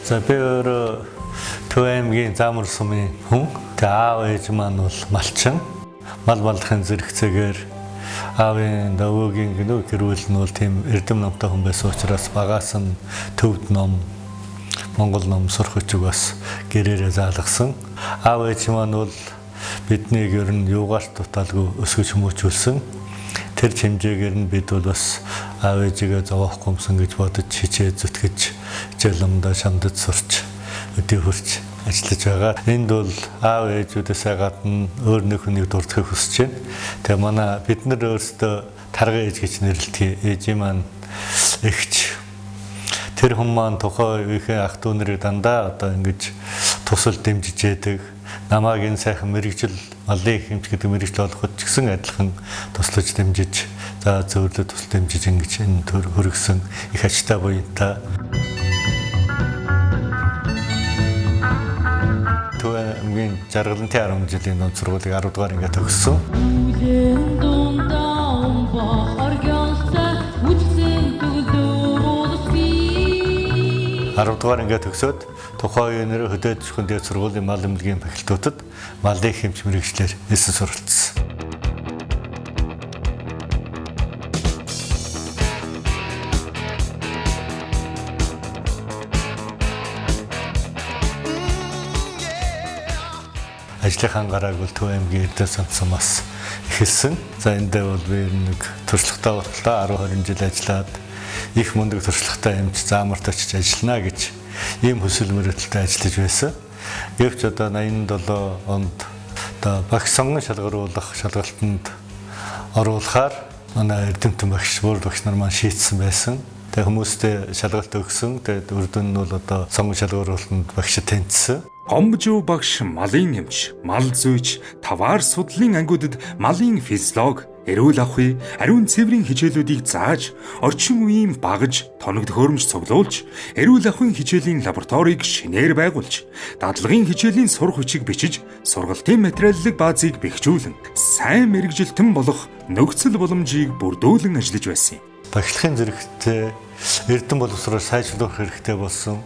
За би өөрөө Төв аймгийн Заамар сумын хүн. Тэгээ аав ээж маань бол малчин. Мал маллахын зэрэгцээгээр аавын давуугийн гэр бүл нь бол тийм эрдэм номтой хүн байсан учраас багаас нь төвд ном, Монгол ном сурах хүчиг бас гэрээрээ заалгасан. Аав ээж маань бол биднийг ер нь юугаар тутаалгүй өсгөж хүмүүжүүлсэн. Тэр хэмжээгээр нь бид бол бас аав ээжигээ зовоохгүй юмсан гэж бодож хичээ зүтгэж хичээлэмдээ шамдаж сурч өдөө хурч ажиллаж байгаа. Энд бол аав ээжүүдээс гадна өөр нэг хүнийг дурдахыг хүсэж байна. Тэгээ манай бид нар өөрсдөө тарга ээж гэж нэрлэдэг. Ээжийн маань эгч. Тэр хүн маань тухайн үеийн ах дүү нарыг дандаа одоо ингэж тусал дэмжиж яадаг. Намааг энэ сайхан мэрэгжил малын хэмж гэдэг мэрэгжил олоход ч гэсэн адилхан туслаж дэмжиж, за зөвлөд тусал дэмжиж ингэж энэ төр хөргсөн их ачтай буянтай. Төв аймгийн Жаргалантын 10 жилийн дунд сургуулийг 10 дугаар ингээд төгссөн. 10 дугаар ингээд төгсөөд тухайн үеийнээр хөдөөж хүндээ сургуулийн мал эмнэлгийн факультетад малын хэмж мэрэгчлэр эссэн суралцсан. Ажлынхаа гарааг бол Төв аймгийн Эрдэнэ Сансамаас эхэлсэн. За эндээ бол би нэг туршлагатай болтлоо 10-20 жил ажиллаад их мундаг туршлагатай эмч Заамарт очиж ажиллана гэж ийм хүсэл мөрөөдөлтэй ажиллаж байсан. Гэвч одоо 87 онд одоо багш сонгон шалгаруулах шалгалтанд оруулахаар манай эрдэмтэн багш бүр багш нар маань шийдсэн байсан. Тэгээ хүмүүстэй шалгалт өгсөн. Тэгээд үр дүн нь бол одоо сонгон шалгаруулалтанд багш тэнцсэн. Гомжуу багш малын эмч, мал зүйч, таваар судлалын ангиудад малын физиолог, эрүүл ахуй, ариун цэврийн хичээлүүдийг зааж, орчин үеийн багаж, тоног төхөөрөмж цуглуулж, эрүүл ахуйн хичээлийн лабораторийг шинээр байгуулж, дадлагын хичээлийн сурах хүчийг бичиж, сургалтын материаллык баазыг бэхжүүлэн, сайн мэрэгжилтэн болох нөхцөл боломжийг бүрдүүлэн ажиллаж байсан юм. Багшлахын зэрэгтэй эрдэм боловсрол сайжруулах хэрэгтэй болсон.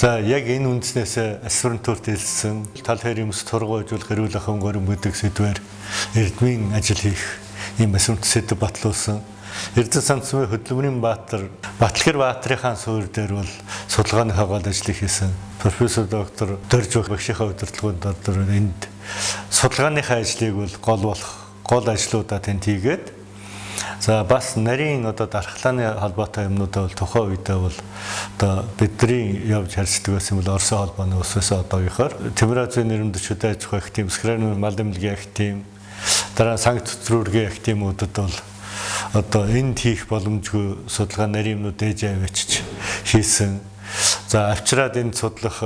За яг энэ үндснээс аспирантурт хэлсэн тал хэрэг юмс тургуйжуулах эрүүл ахуйн горим гэдэг сэдвээр эрдмийн ажил хийх ийм аспирант сэдв батлуулсан. Эрдэнэ Сансмын хөдөлмөрийн баатар Батлгэр баатрынхаа суурь дээр бол судалгааны хавгаал ажлыг хийсэн. Профессор доктор Дөрж багшийнхаа удирдлагууд дээр энд судалгааныхаа ажлыг бол гол ажлуудаа тэнд хийгээд за бас нарийн одоо дархлааны холбоотой юмнуудаа бол тухайн үедээ бол одоо бидний явж харьцдаг байсан бол Оросын холбооны ус байсан одоогийнхоор Тэмир Азийн нэрмэдчүүдийн аж ахуй актив, Скраны мал эмнэлгийн актив, дараа Санкт Петербургийн активуудад бол одоо энд хийх боломжгүй судалгаа нарийн юмнууд ээж авчиж хийсэн. За авчираад энд судлах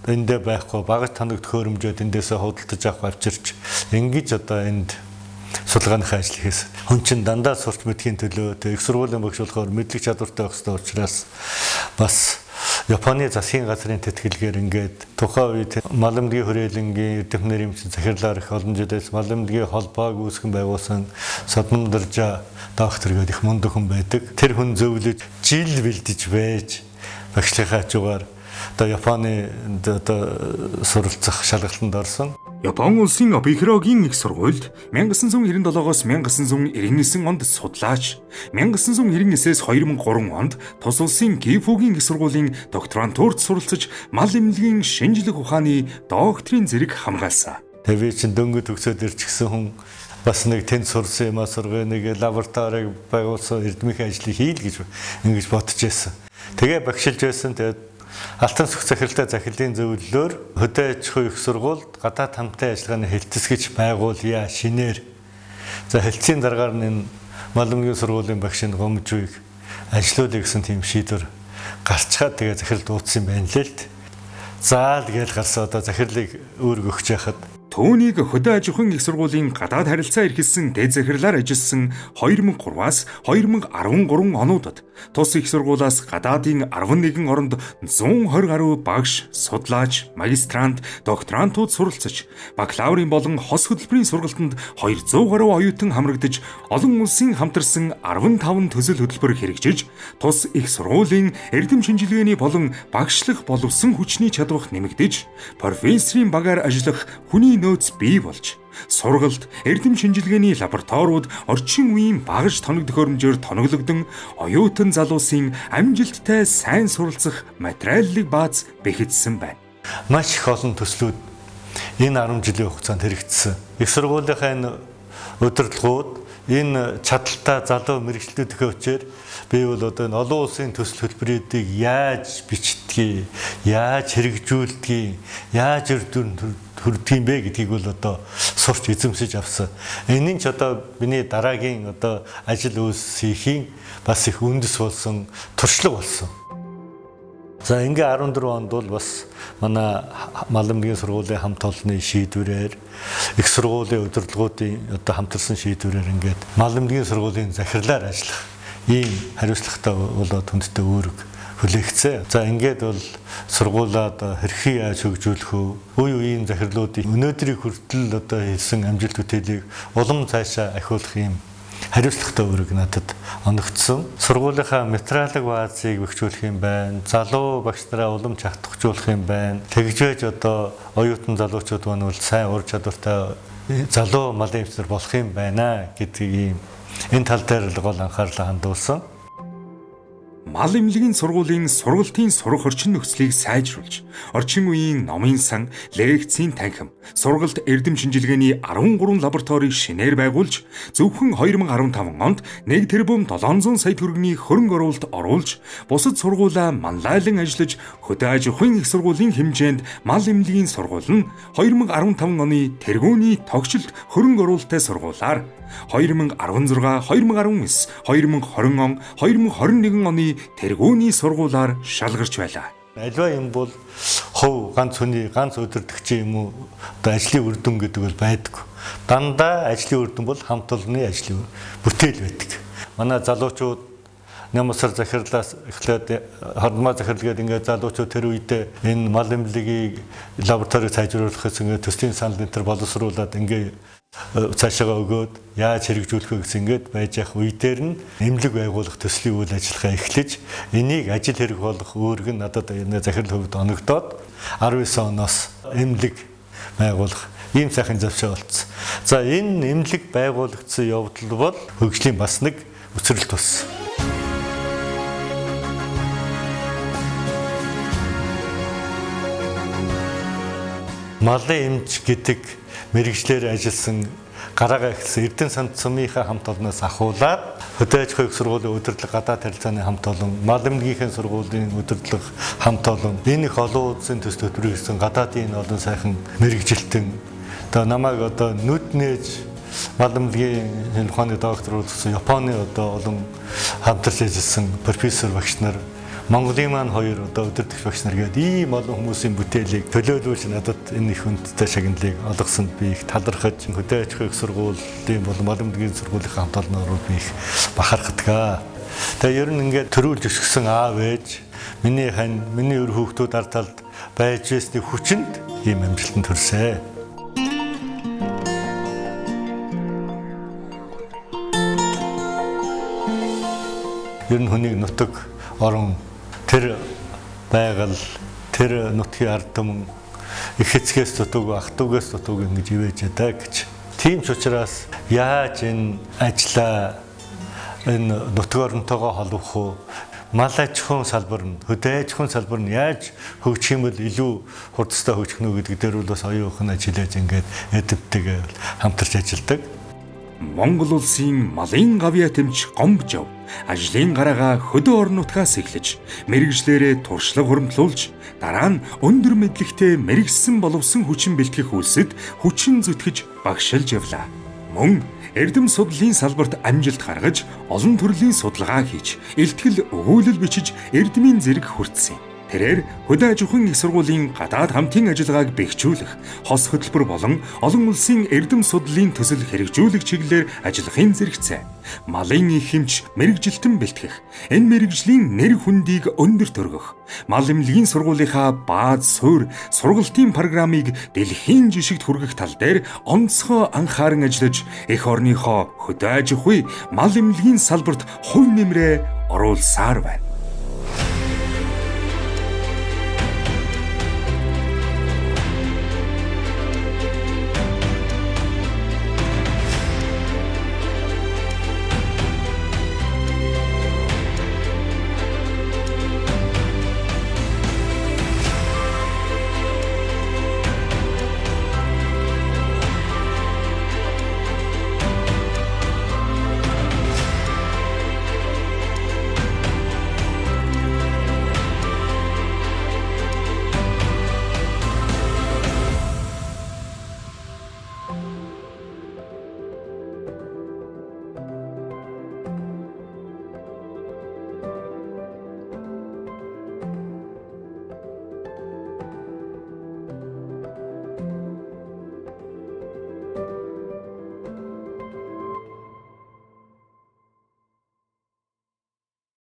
эндээ байхгүй багаж тоног төхөөрөмжөд эндээсээ худалдаж авах авчирч ингэж одоо энд судалгааныхаа ажил хийсэн. Хүн чинь дандаа сурч мэдхийн төлөө их сургуулийн багш болохоор мэдлэг чадвартай байх ёстой учраас бас Японы засгийн газрын тэтгэлгээр ингээд тухайн үед мал эмнэлгийн хүрээлэнгийн эрдэмтнэр юм чинь захирлаар их олон жилээс мал эмнэлгийн холбоог үүсгэн байгуулсан Содмон Доржа доктор гэдэг их мундаг хүн байдаг. Тэр хүн зөвлөж жил бэлдэж байж багшлахаа хажуугаар одоо Японы одоо суралцах шалгалтанд орсон. Япон улсын Обихирогийн их сургуульд 1997-оос 1999 онд судлаач, 1999-ээс 2003 онд тус улсын Гифугийн их сургуулийн докторантурт суралцаж, мал эмнэлгийн шинжлэх ухааны докторийн зэрэг хамгаалсан. Тэгээ чинь дөнгөж төгсөөд ирчихсэн хүн бас нэг тэнд сурсан юм сургай нэг лабораторийг байгуулсан эрдмийн ажлыг хийл гэж ингэж бодож байсан. Тэгээ багшилж байсан. Тэгээд Алтан сүх захиралтай захирлын зөвлөлөөр хөдөө аж ахуй их сургуульд гадаад хамтын ажиллагааны хэлтс гэж байгуулъя шинээр. За хэлтсийн дараагаар нь мал эмнэлгийн сургуулийн багшийн Гомжууг ажиллуулъя гэсэн тийм шийдвэр гарчхаад тэгээ захирал дуудсан байна л л. Заал гээл гарсан одоо захирлыг өөрөг өгч яхад Түүнийг хөдөө аж ахуйн их сургуулийн гадаад харилцаа эрхэлсэн дэд захирлаар ажилласан 2003-аас 2013 онуудад Тус их сургуулиас гадаадын 11 оронд 120 гаруй багш, судлаач, магистрант, докторантууд суралцаж, бакалаврын болон хос хөтөлбөрийн сургалтанд 200 гаруй оюутан хамрагдаж, олон улсын хамтарсан 15 төсөл хөтөлбөр хэрэгжиж, тус их сургуулийн эрдэм шинжилгээний болон багшлах боловсон хүчний чадвар нэмэгдэж, профессорын багаар ажиллах хүний нөөц бий болж, сургалт, эрдэм шинжилгээний лабораториуд орчин үеийн багаж тоног төхөөрөмжөөр тоноглогдсон оюутан залуусын амжилттай сайн суралцах материаллыг бааз бэхжсэн байна. Маш их олон төслүүд энэ 10 жилийн хугацаанд хэрэгжсэн. Их сургуулийнхаа энэ удирдлагууд энэ чадaltaа залуу мэрэгчлүүдийнхээ хүчээр би бол одоо энэ олон улсын төсөл хөтөлбөрүүдийг яаж бичдгийг, яаж хэрэгжүүлдгийг, яаж үр дүн хүрдгийг бэ гэдгийг бол одоо сурч эзэмшиж авсан. Энэ нь ч одоо миний дараагийн одоо ажил үйлс хийхийн бас их үндэс болсон, туршлага болсон. За ингээ 14 онд бол бас манай Маламжийн сургуулийн хамт олонны шийдвэрээр их сургуулийн удирдлагуудын одоо хамтарсан шийдвэрээр ингээд Маламжийн сургуулийн захирлаар ажиллах ийм хариуцлагатай болоод хүндтэй үүрэг хүлээгцээ. За ингээд бол сургуулаад хэрхэн яаж хөгжүүлэх вэ? Үе үеийн захирлуудын өнөөдрийг хүртэл одоо хийсэн амжилт бүтээлийг улам цаашаа ахиулах ийм хариуцлагатай үүрэг надад оногдсон. Сургуулийнхаа материалын баазыг бэхжүүлэх юм байна. Залуу багш нараа улам чагтахжуулах юм байна. Тэгжээж одоо оюутан залуучууд маань бол сайн ур чадвартай залуу малын эмчнэр болох юм байна гэдгийг энэ тал дээр л гол анхаарлаа хандуулсан. Мал эмнэлгийн сургуулийн сургалтын сурах орчин нөхцөлийг сайжруулж, орчин үеийн номын сан, лекцийн танхим, сургалт эрдэм шинжилгээний 13 лабораторийг шинээр байгуулж, зөвхөн 2015 онд 1 тэрбум 700 сая төгрөгийн хөрөнгө оруулалт оруулж, бусад сургуулаа манлайлан ажиллаж, хөдөө аж ахуйн их сургуулийн хэмжээнд мал эмнэлгийн сургууль нь 2015 оны тэргүүний тогтчлт хөрөнгө оруулалттай сургуулаар 2016, 2019, 2020 он, 2021 оны тэргүүний сургуулаар шалгарч байлаа. Альва юм бол хов ганц хүний ганц өдөртөгч юм уу одоо ажлын үр дүн гэдэг бол байдаггүй. Дандаа ажлын үр дүн бол хамт олонны ажлын бүтээл байдаг. Манай залуучууд Нямсар захирлаас эхлээд хормоо захирлагад ингээд залуучууд тэр үедээ энэ мал эмнэлгийн лабораторийг сайжруулахаас ингээд төслийн санал энэ төр боловсруулад ингээд цаашаа өгөөд яаж хэрэгжүүлэх вэ гэсэн ингээд байж явах үе дээр нь эмнэлэг байгуулах төслийн үйл ажиллагаа эхлэж энийг ажил хэрэг болох үүрэг нь надад энэ захирал хөвд оногдоод 19 оноос эмнэлэг байгуулах ийм сайхан завшаа болцсон. За энэ эмнэлэг байгуулагдсан явдал бол хөгжлийн бас нэг үсрэл тус. Малын эмч гэдэг мэрэгчлэр ажилласан гараагаа эхэлсэн Эрдэнэ санд цумынхаа хамт олноос ахуулаад хөдөө аж ахуйн сургуулийн удирдлага гадаад харилцааны хамт олон, мал эмнэлгийн сургуулийн удирдлага хамт олон, энэ их олон улсын төсөл хөтөлбөрийг хийсэн гадаадын олон сайхан мэрэгжилтэн одоо намайг одоо нүд нээж мал эмнэлгийн ухааны доктор болсон Японы одоо олон хамтарч ажилласан профессор багш нар Монголын маань хоёр одоо удирдагч багш нар гээд ийм олон хүмүүсийн бүтээлийг төлөөлүүлж надад энэ их хүндтэй шагналыг олгосонд би их талархаж хөдөө аж ахуйн сургуулийн болон мал эмнэлгийн сургуулийн хамт олноор би их бахархдаг. Тэгээ ер нь ингээд төрүүлж өсгсөн аав ээж миний хань миний өр хүүхдүүд ард талд байж байсны хүчинд ийм амжилтанд хүрсэн. Ер нь хүнийг нутаг орон тэр байгаль, тэр нутгийн ард түмэн их эцгээс дутууг, ах дүүгээс дутууг ингэж ивэж ядаа гэж. Тийм ч учраас яаж энэ ажлаа энэ нутаг оронтойгоо холбох уу? Мал аж ахуйн салбар нь, хөдөө аж ахуйн салбар нь яаж хөгжих юм бол илүү хурдтай хөгжих нь гэдэг дээр бол бас оюухан ажиллаж ингээд эдвтэйгээ хамтарч ажилладаг. Монгол улсын малын гавьяа тэмч Гомбожов ажлын гараагаа хөдөө орон нутгаас эхлэж мэрэгжлээрээ туршлага хуримтлуулж дараа нь өндөр мэдлэгтэй мэрэгсэн боловсон хүчин бэлтгэх үйлсэд хүчин зүтгэж багшилж явлаа. Мөн эрдэм судлалын салбарт амжилт гаргаж олон төрлийн судалгаа хийж, илтгэл өгүүлэл бичиж эрдмийн зэрэг хүртсэн. Тэрээр хөдөө аж ахуйн их сургуулийн гадаад хамтын ажиллагааг бэхжүүлэх, хос хөтөлбөр болон олон улсын эрдэм судлалын төсөл хэрэгжүүлэх чиглэлээр ажиллахын зэрэгцээ. Малын их эмч мэрэгжилтэн бэлтгэх, энэ мэрэгжлийн нэр хүндийг өндөр төргөх, мал эмнэлгийн сургуулийнхаа бааз суурь сургалтын программыг дэлхийн жишигт хүргэх тал дээр онцгой анхааран ажиллаж, эх орныхоо хөдөө аж ахуй, мал эмнэлгийн салбарт хувь нэмрээ оруулсаар байна.